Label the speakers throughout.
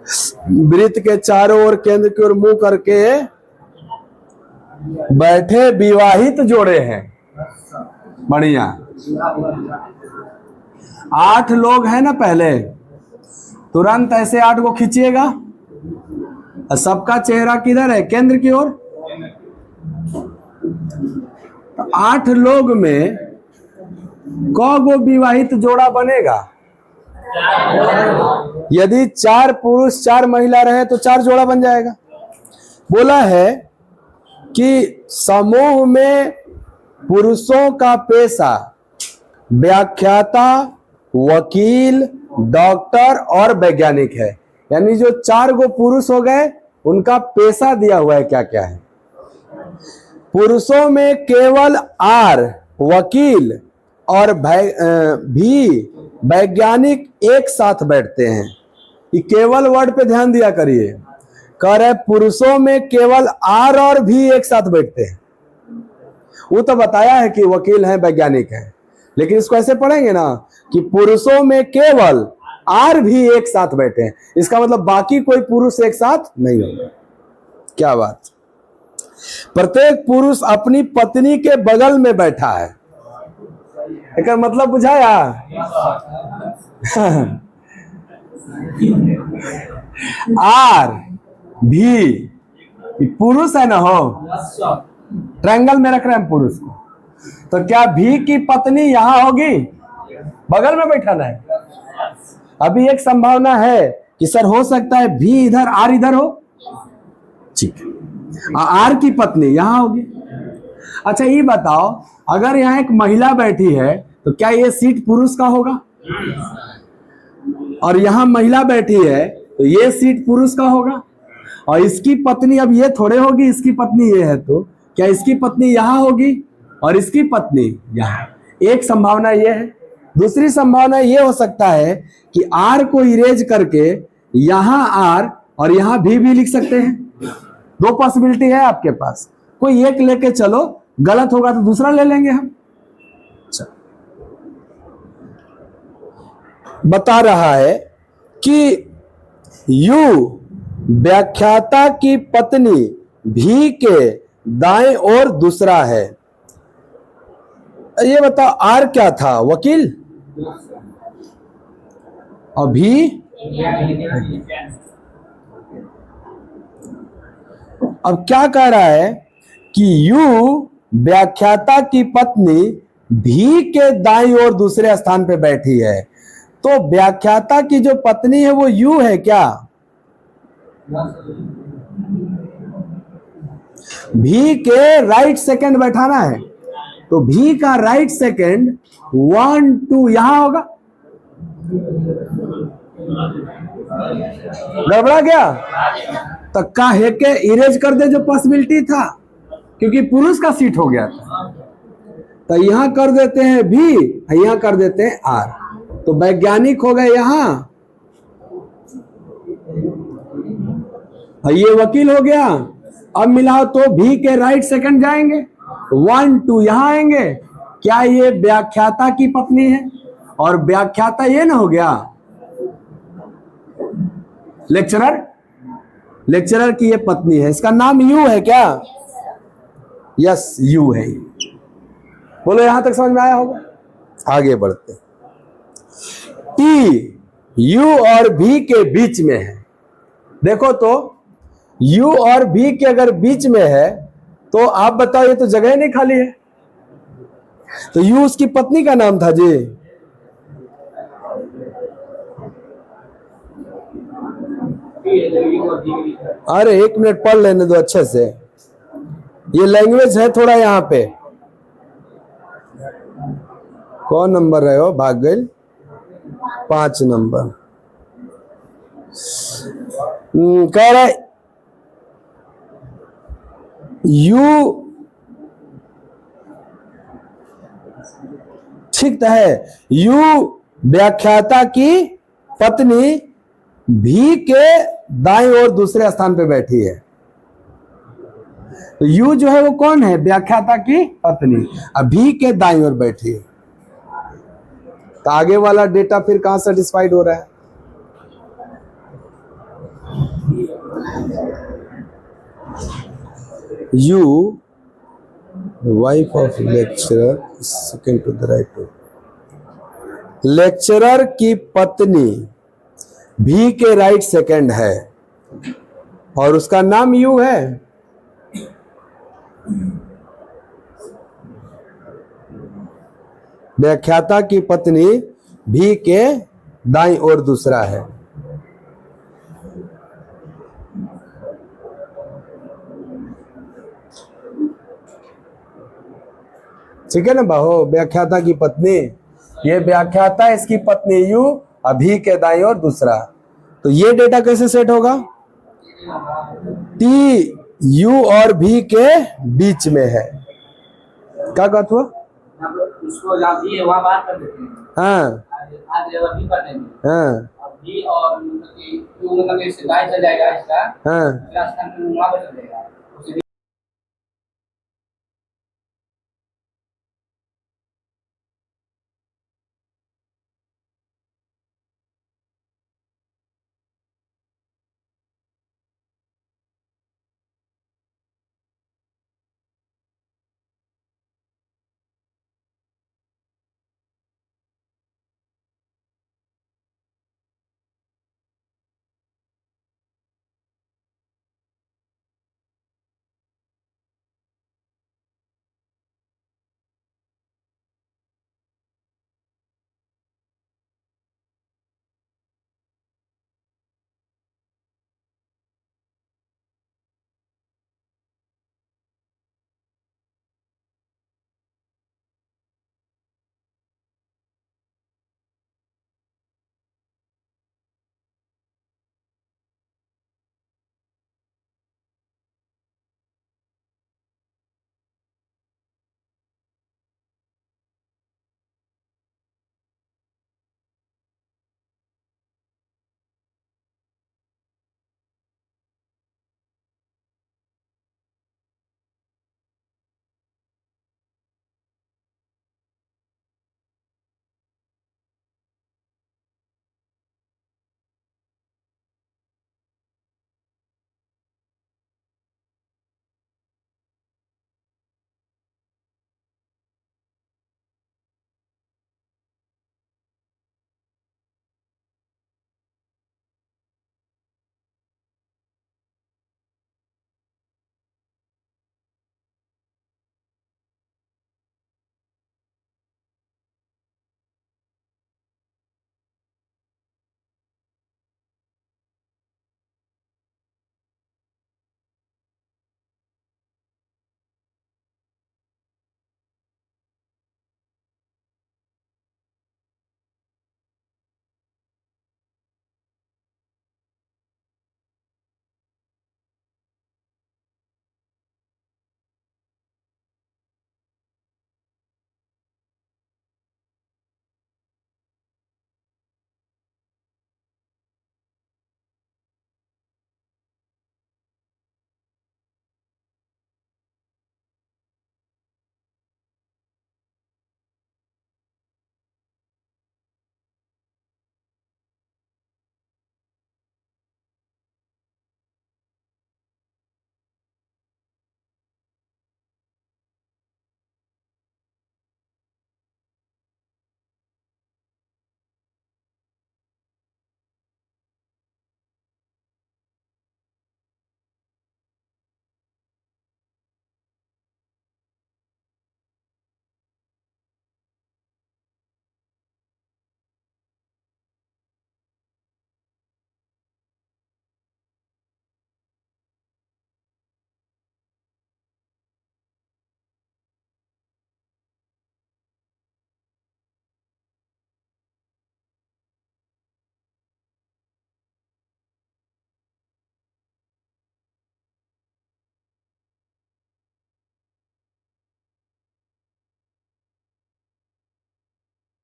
Speaker 1: वृत्त के चारों ओर केंद्र की ओर मुंह करके बैठे विवाहित जोड़े हैं। बढ़िया। 8 लोग हैं ना, पहले तुरंत ऐसे 8 को खींचिएगा। सबका चेहरा किधर है? केंद्र की ओर। तो 8 लोग में कौगो विवाहित जोड़ा बनेगा? यदि 4 पुरुष 4 महिला रहे तो 4 जोड़ा बन जाएगा। बोला है कि समूह में पुरुषों का पेशा व्याख्याता, वकील, डॉक्टर और वैज्ञानिक है। यानी जो 4 गो पुरुष हो गए, उनका पेशा दिया हुआ है क्या क्या है। पुरुषों में केवल आर वकील और भी वैज्ञानिक एक साथ बैठते हैं। ये केवल वर्ड पे ध्यान दिया करिए। कह रहे पुरुषों में केवल आर और भी एक साथ बैठते हैं। वो तो बताया है कि वकील हैं, वैज्ञानिक हैं, लेकिन इसको ऐसे पढ़ेंगे ना कि पुरुषों में केवल आर भी एक साथ बैठे हैं। इसका मतलब बाकी कोई पुरुष एक साथ नहीं होगा। क्या बात। प्रत्येक पुरुष अपनी पत्नी के बगल में बैठा है। इसका मतलब बुझाया? आर भी पुरुष है ना, हो ट्रायंगल में रख रहे हैं पुरुष को, तो क्या भी की पत्नी यहां होगी? बगल में बैठा है। अभी एक संभावना है कि सर हो सकता है भी इधर आर इधर हो। ठीक है, आर की पत्नी यहां होगी। अच्छा ये बताओ, अगर यहाँ एक महिला बैठी है तो क्या ये सीट पुरुष का होगा? और यहां महिला बैठी है तो ये सीट पुरुष का होगा। और इसकी पत्नी अब ये थोड़े होगी, इसकी पत्नी ये है तो क्या इसकी पत्नी यहां होगी और इसकी पत्नी यहां? एक संभावना ये है। दूसरी संभावना ये हो सकता है कि आर को इरेज करके यहां आर और यहां भी लिख सकते हैं। 2 पॉसिबिलिटी है आपके पास, कोई एक लेके चलो, गलत होगा तो दूसरा ले लेंगे हम। बता रहा है कि यू व्याख्याता की पत्नी भी के दाएं ओर दूसरा है। ये बताओ आर क्या था? वकील। अभी अब क्या कह रहा है कि यू व्याख्याता की पत्नी भी के दाईं ओर दूसरे स्थान पे बैठी है। तो व्याख्याता की जो पत्नी है वो यू है क्या? भी के राइट सेकंड बैठाना है, तो भी का राइट सेकंड 1 2 यहां होगा। गड़बड़ा गया? तो काहे के इरेज कर दे जो पॉसिबिलिटी था, क्योंकि पुरुष का सीट हो गया था। तो यहां कर देते हैं भी, यहां कर देते हैं आर, तो वैज्ञानिक हो गए यहां, ये वकील हो गया। अब मिलाओ तो भी के राइट सेकंड जाएंगे, 1 2 यहां आएंगे। क्या ये व्याख्याता की पत्नी है? और व्याख्याता ये ना हो गया लेक्चरर की ये पत्नी है। इसका नाम यू है क्या? यस यू है। बोलो यहां तक समझ में आया होगा? आगे बढ़ते। टी यू और भी के बीच में है। देखो तो यू और भी के अगर बीच में है तो आप बताओ, ये तो जगह नहीं खाली है। तो यू उसकी पत्नी का नाम था जी। अरे 1 मिनट पढ़ लेने दो अच्छे से, ये लैंग्वेज है थोड़ा यहां पे। कौन नंबर रहे हो? भाग गए 5 नंबर। कह रहा है यू, ठीक है, यू व्याख्याता की पत्नी भी के दाईं ओर दूसरे स्थान पे बैठी है। तो यू जो है वो कौन है? व्याख्याता की पत्नी, भी के दाईं ओर बैठी है। तो आगे वाला डेटा फिर कहां सेटिस्फाइड हो रहा है? You wife of lecturer second to the right to. Lecturer की पत्नी भी के राइट सेकंड है और उसका नाम यू है। व्याख्याता की पत्नी भी के दाईं ओर दूसरा है। ठीक है ना बाहो, व्याख्याता की पत्नी, ये व्याख्याता, इसकी पत्नी यू, अभी के दाईं ओर दूसरा। तो ये डेटा कैसे सेट होगा? टी यू और भी के बीच में है। क्या कहते हो?
Speaker 2: उसको वहाँ बात कर देते हैं।
Speaker 1: हाँ
Speaker 2: भी कर देंगे।
Speaker 1: हाँ
Speaker 2: भी और मतलब इससे गाय चल जाएगा इसका।
Speaker 1: हाँ
Speaker 2: वहाँ पर चल जाएगा।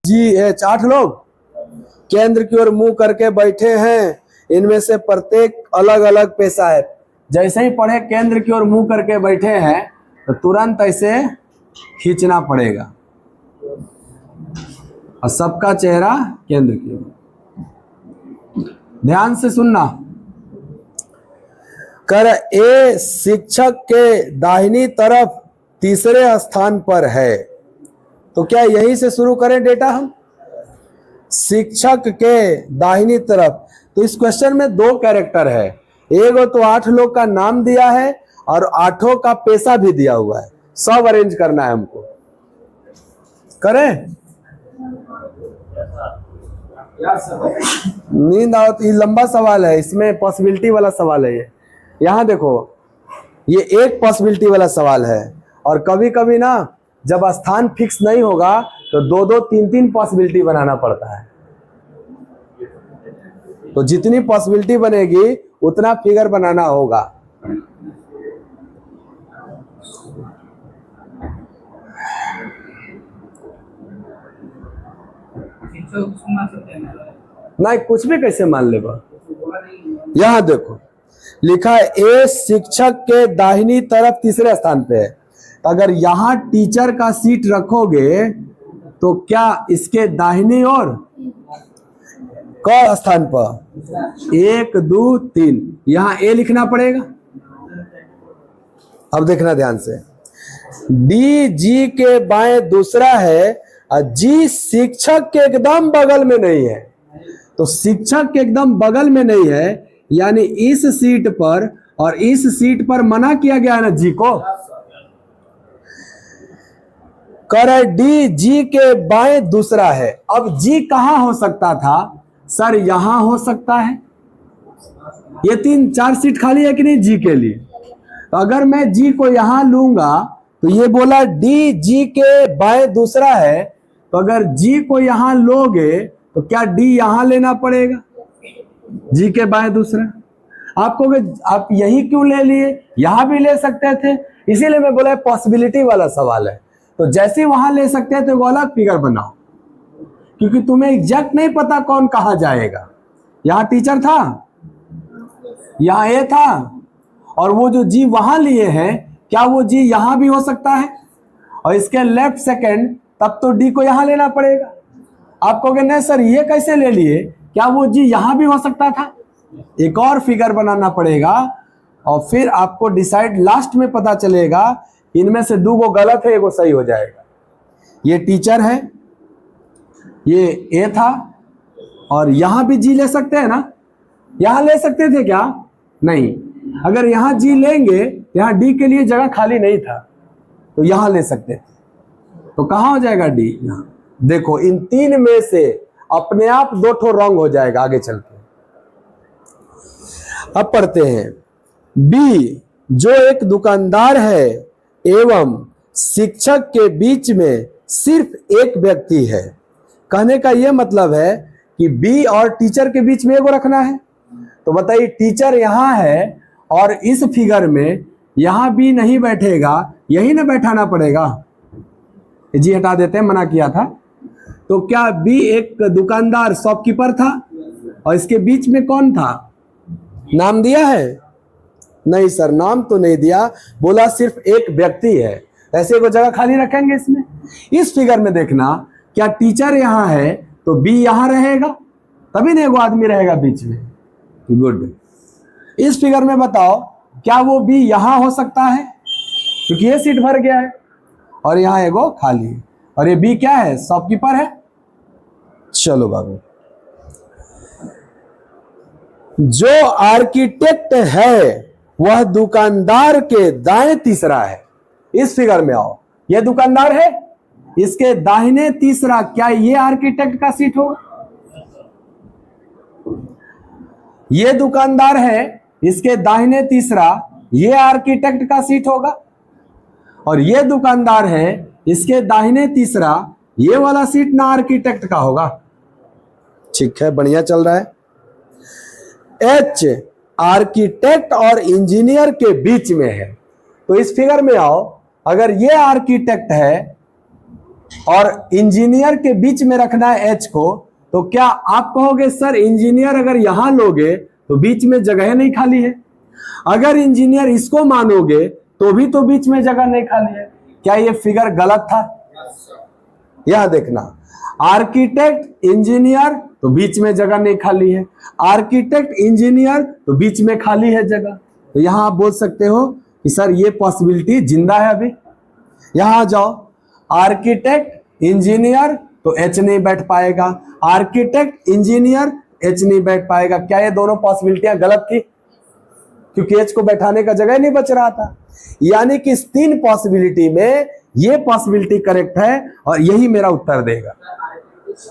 Speaker 1: GH 8 लोग केंद्र की ओर मुंह करके बैठे हैं। इनमें से प्रत्येक अलग अलग पेशा है। जैसे ही पढ़े केंद्र की ओर मुंह करके बैठे हैं तो तुरंत ऐसे खींचना पड़ेगा और सबका चेहरा केंद्र की ओर। ध्यान से सुनना। कर ए शिक्षक के दाहिनी तरफ तीसरे स्थान पर है। तो क्या यहीं से शुरू करें डेटा हम? शिक्षक के दाहिनी तरफ। तो इस क्वेश्चन में 2 कैरेक्टर है, एक तो 8 लोग का नाम दिया है और 8 का पेशा भी दिया हुआ है। सब अरेंज करना है हमको। करें? नींद आओ तो ये लंबा सवाल है, इसमें पॉसिबिलिटी वाला सवाल है। ये यहां देखो, ये एक पॉसिबिलिटी वाला सवाल है और कभी कभी ना जब स्थान फिक्स नहीं होगा तो 2-2, 3-3 पॉसिबिलिटी बनाना पड़ता है। तो जितनी पॉसिबिलिटी बनेगी उतना फिगर बनाना होगा। नहीं, कुछ भी कैसे मान लेगा। यहां देखो लिखा है ए शिक्षक के दाहिनी तरफ तीसरे स्थान पे है। अगर यहां टीचर का सीट रखोगे तो क्या इसके दाहिनी ओर क स्थान पर 1, 2, 3 यहां ए लिखना पड़ेगा। अब देखना ध्यान से, डी जी के बाएं दूसरा है और जी शिक्षक के एकदम बगल में नहीं है। तो शिक्षक के एकदम बगल में नहीं है, यानी इस सीट पर और इस सीट पर मना किया गया है ना जी को। कर डी जी के बाएं दूसरा है। अब जी कहां हो सकता था सर? यहां हो सकता है। ये 3-4 सीट खाली है कि नहीं जी के लिए। तो अगर मैं जी को यहां लूंगा तो ये बोला डी जी के बाएं दूसरा है, तो अगर जी को यहां लोगे तो क्या डी यहां लेना पड़ेगा? जी के बाएं दूसरा। आपको आप यही क्यों ले लिए? यहां भी ले सकते थे, इसीलिए मैं बोला पॉसिबिलिटी वाला सवाल है। तो जैसे वहां ले सकते हैं तो वो अलग फिगर बनाओ, क्योंकि तुम्हें एग्जैक्ट नहीं पता कौन कहां जाएगा। यहां टीचर था, यहां ए था, और वो जो जी वहां लिए हैं क्या वो जी यहां भी हो सकता है? और इसके लेफ्ट सेकंड, तब तो डी को यहां लेना पड़ेगा। आप कहोगे नहीं सर ये कैसे ले लिए, क्या वो जी यहां भी हो सकता था? एक और फिगर बनाना पड़ेगा और फिर आपको डिसाइड लास्ट में पता चलेगा इनमें से 2 गलत है, 1 सही हो जाएगा। ये टीचर है, ये ए था, और यहां भी जी ले सकते हैं ना? यहां ले सकते थे क्या? नहीं। अगर यहां जी लेंगे, यहां डी के लिए जगह खाली नहीं था, तो यहां ले सकते थे। तो कहां हो जाएगा डी? यहां। देखो इन 3 में से अपने आप 2 ठो रॉन्ग हो जाएगा आगे चल के। अब पढ़ते हैं, बी जो एक दुकानदार है एवं शिक्षक के बीच में सिर्फ एक व्यक्ति है। कहने का यह मतलब है कि बी और टीचर के बीच में एगो रखना है। तो बताइए टीचर यहां है और इस फिगर में यहां बी नहीं बैठेगा, यही ना बैठाना पड़ेगा। जी हटा देते हैं, मना किया था। तो क्या बी एक दुकानदार शॉपकीपर था और इसके बीच में कौन था? नाम दिया है? नहीं सर, नाम तो नहीं दिया, बोला सिर्फ एक व्यक्ति है। ऐसे को जगह खाली रखेंगे इसमें। इस फिगर में देखना, क्या टीचर यहां है तो बी यहां रहेगा, तभी ना एगो आदमी रहेगा बीच में। गुड। इस फिगर में बताओ क्या वो बी यहां हो सकता है, क्योंकि ये सीट भर गया है और यहां एगो खाली है, और ये बी क्या है? शॉपकीपर है। चलो बाबू, जो आर्किटेक्ट है वह दुकानदार के दाएं तीसरा है। इस फिगर में आओ, यह दुकानदार है, इसके दाहिने तीसरा, क्या ये आर्किटेक्ट का सीट होगा? ये दुकानदार है, इसके दाहिने तीसरा, ये आर्किटेक्ट का सीट होगा। और ये दुकानदार है, इसके दाहिने तीसरा, ये वाला सीट ना आर्किटेक्ट का होगा। ठीक है, बढ़िया चल रहा है। एच आर्किटेक्ट और इंजीनियर के बीच में है। तो इस फिगर में आओ, अगर ये आर्किटेक्ट है और इंजीनियर के बीच में रखना है एच को, तो क्या आप कहोगे सर इंजीनियर अगर यहां लोगे तो बीच में जगह नहीं खाली है? अगर इंजीनियर इसको मानोगे तो भी तो बीच में जगह नहीं खाली है। क्या ये फिगर गलत था? यह देखना, आर्किटेक्ट इंजीनियर तो बीच में जगह नहीं खाली है, आर्किटेक्ट इंजीनियर तो बीच में खाली है जगह। तो यहां आप बोल सकते हो कि सर ये पॉसिबिलिटी जिंदा है अभी। यहां आ जाओ, आर्किटेक्ट इंजीनियर, तो एच नहीं बैठ पाएगा। आर्किटेक्ट इंजीनियर, एच नहीं बैठ पाएगा। क्या ये दोनों पॉसिबिलिटियां गलत थी? क्योंकि एच को बैठाने का जगह नहीं बच रहा था। यानी कि इस 3 पॉसिबिलिटी में ये पॉसिबिलिटी करेक्ट है और यही मेरा उत्तर देगा।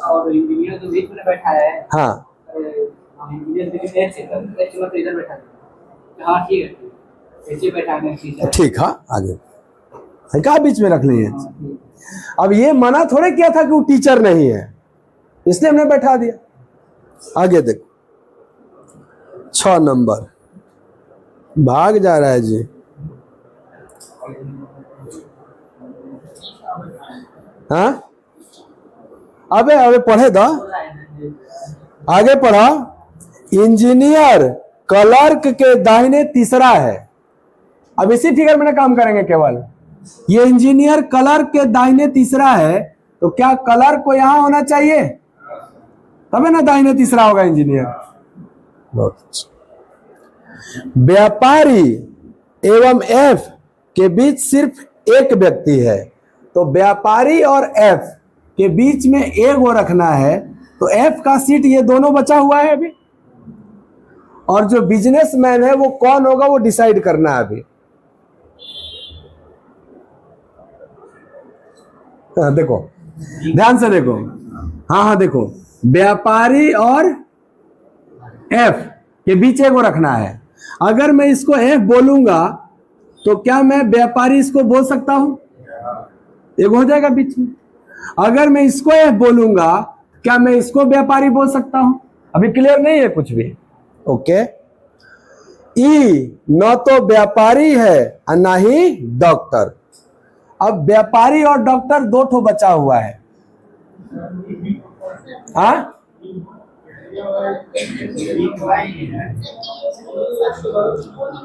Speaker 2: और इंजीनियर जो बीच में बैठा है,
Speaker 1: हाँ,
Speaker 2: इंजीनियर के लिए एच मतलब इधर बैठा है। हाँ ठीक है, ऐसे बैठाने की
Speaker 1: ठीक। हाँ, आगे क्या बीच में रख लिए? अब ये मना थोड़े किया था कि वो टीचर नहीं है, इसलिए हमने बैठा दिया। आगे देखो, 6 नंबर भाग जा रहा है जी। हाँ, अबे पढ़े दो, आगे पढ़ा। इंजीनियर क्लर्क के दाहिने तीसरा है। अब इसी फिगर में ना काम करेंगे केवल। ये इंजीनियर क्लर्क के दाहिने तीसरा है, तो क्या क्लर्क को यहां होना चाहिए? तब है ना दाहिने तीसरा होगा इंजीनियर। बहुत अच्छा। व्यापारी एवं एफ के बीच सिर्फ एक व्यक्ति है, तो व्यापारी और एफ के बीच में एक वो रखना है, तो एफ का सीट ये दोनों बचा हुआ है अभी, और जो बिजनेसमैन है वो कौन होगा वो डिसाइड करना है अभी। देखो, ध्यान से देखो। हाँ देखो, व्यापारी और एफ के बीच एक वो रखना है। अगर मैं इसको एफ बोलूंगा तो क्या मैं व्यापारी इसको बोल सकता हूं? एक हो जाएगा बीच में। अगर मैं इसको एफ बोलूंगा, क्या मैं इसको व्यापारी बोल सकता हूं? अभी क्लियर नहीं है कुछ भी। ओके। ई न तो व्यापारी है और ना ही डॉक्टर। अब व्यापारी और डॉक्टर 2 ठो बचा हुआ है। हाँ,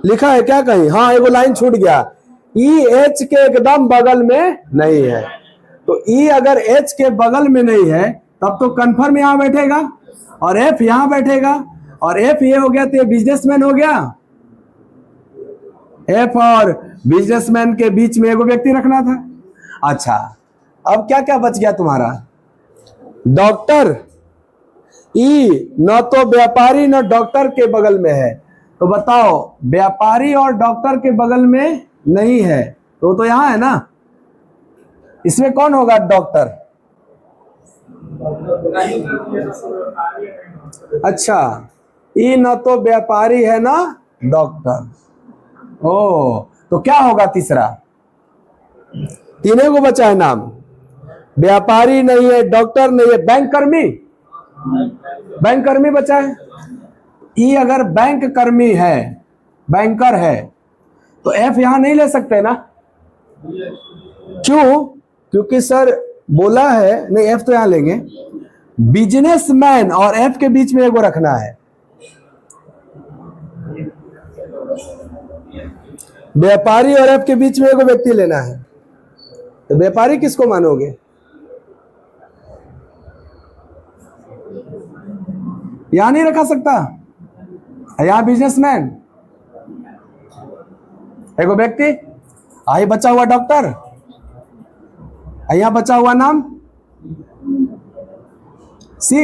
Speaker 1: लिखा है क्या कहीं? हाँ, एगो लाइन छूट गया। ई एच के एकदम बगल में नहीं है, तो ई अगर एच के बगल में नहीं है तब तो कन्फर्म यहां बैठेगा और एफ यहां बैठेगा, और एफ ये हो गया तो ये बिजनेसमैन हो गया। एफ और बिजनेसमैन के बीच में एगो व्यक्ति रखना था। अच्छा, अब क्या क्या बच गया तुम्हारा? डॉक्टर। ई न तो व्यापारी न डॉक्टर के बगल में है, तो बताओ व्यापारी और डॉक्टर के बगल में नहीं है, तो यहां है ना। इसमें कौन होगा? डॉक्टर। अच्छा, ई न तो व्यापारी है ना डॉक्टर। ओ, तो क्या होगा तीसरा? तीनों को बचा है नाम। व्यापारी नहीं है, डॉक्टर नहीं है, बैंक कर्मी। बैंक कर्मी बचा है। ई अगर बैंक कर्मी है, बैंकर है, तो एफ यहां नहीं ले सकते ना। क्यों? क्योंकि सर बोला है, नहीं एफ तो यहां लेंगे। बिजनेसमैन और एफ के बीच में एगो रखना है। व्यापारी और एफ के बीच में एगो व्यक्ति लेना है, तो व्यापारी किसको मानोगे? यहां नहीं रखा सकता। यहां बिजनेसमैन, एगो व्यक्ति, आई बचा हुआ डॉक्टर, यहां बचा हुआ नाम सी।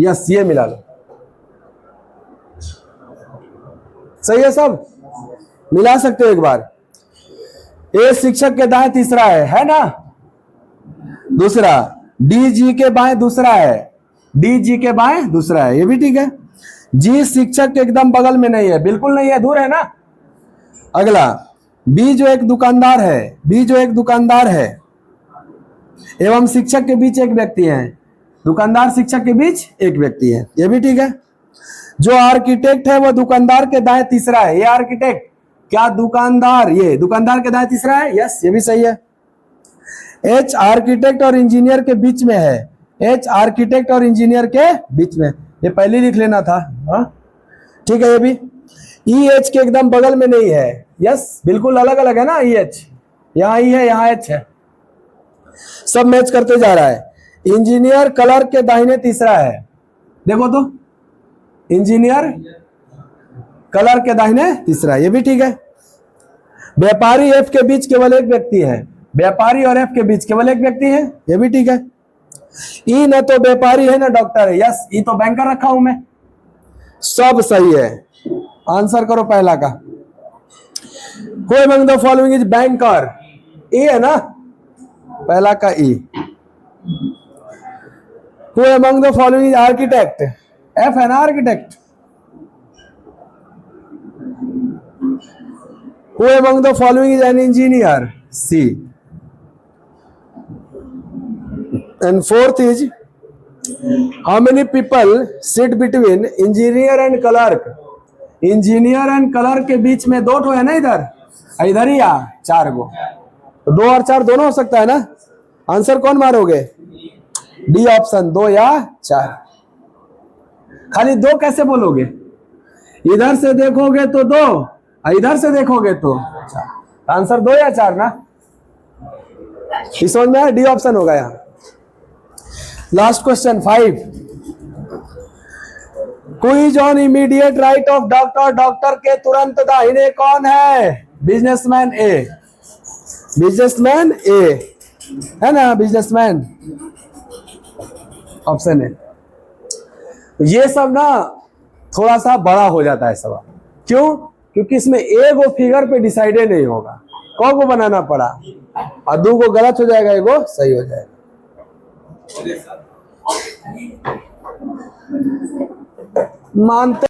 Speaker 1: यस, ये मिला लो। सही है, सब मिला सकते हो एक बार। ए शिक्षक के दाएं तीसरा है ना। दूसरा डी जी के बाएं दूसरा है, डी जी के बाएं दूसरा है, ये भी ठीक है। जी शिक्षक के एकदम बगल में नहीं है, बिल्कुल नहीं है, दूर है ना। अगला बी जो एक दुकानदार है, बी जो एक दुकानदार है एवं शिक्षक के बीच एक व्यक्ति है, दुकानदार शिक्षक के बीच एक व्यक्ति है, ये भी ठीक है। जो आर्किटेक्ट है वो दुकानदार के दाएं तीसरा है, ये आर्किटेक्ट। क्या दुकानदार, ये दुकानदार के दाएं तीसरा है? यस, ये भी सही है। एच आर्किटेक्ट और इंजीनियर के बीच में है, एच आर्किटेक्ट और इंजीनियर के बीच में, ये पहले लिख लेना था। हाँ ठीक है, ये भी। ई एच के एकदम बगल में नहीं है, यस, बिल्कुल अलग अलग है ना। ई एच यहाँ ई है, यहाँ एच है, सब मैच करते जा रहा है। इंजीनियर क्लर्क के दाहिने तीसरा है, देखो तो इंजीनियर कलर के दाहिने तीसरा, ये भी ठीक है। व्यापारी एफ के बीच केवल एक व्यक्ति है, व्यापारी और एफ के बीच केवल एक व्यक्ति है, ये भी ठीक है। ई न तो व्यापारी है ना डॉक्टर है, यस ई तो बैंकर रखा हूं मैं, सब सही है। आंसर करो पहला का। Who among the following is banker? ए है ना, पहला का ई। Who among the following is architect? F है ना architect. Who among the following is an engineer? C. And fourth is, how many people sit between engineer and clerk? Engineer and clerk के बीच में दो ठो है ना, इधर ही या चार गो, तो 2 और 4 दोनों हो सकता है ना। आंसर कौन मारोगे? डी ऑप्शन, 2 या 4। खाली 2 कैसे बोलोगे? इधर से देखोगे तो 2, इधर से देखोगे तो 4। आंसर 2 या 4 ना, इस समझ में आया? डी ऑप्शन होगा यहाँ। Last question 5। Quiz on immediate right of doctor, doctor के तुरंत दाहिने कौन है? बिजनेसमैन ए, बिजनेसमैन ए है ना, बिजनेसमैन ऑप्शन है। ये सब ना थोड़ा सा बड़ा हो जाता है सवाल, क्यों? क्योंकि इसमें एगो फिगर पे डिसाइडेड नहीं होगा, कौ को बनाना पड़ा, और 2 को गलत हो जाएगा, एगो सही हो जाएगा। मानते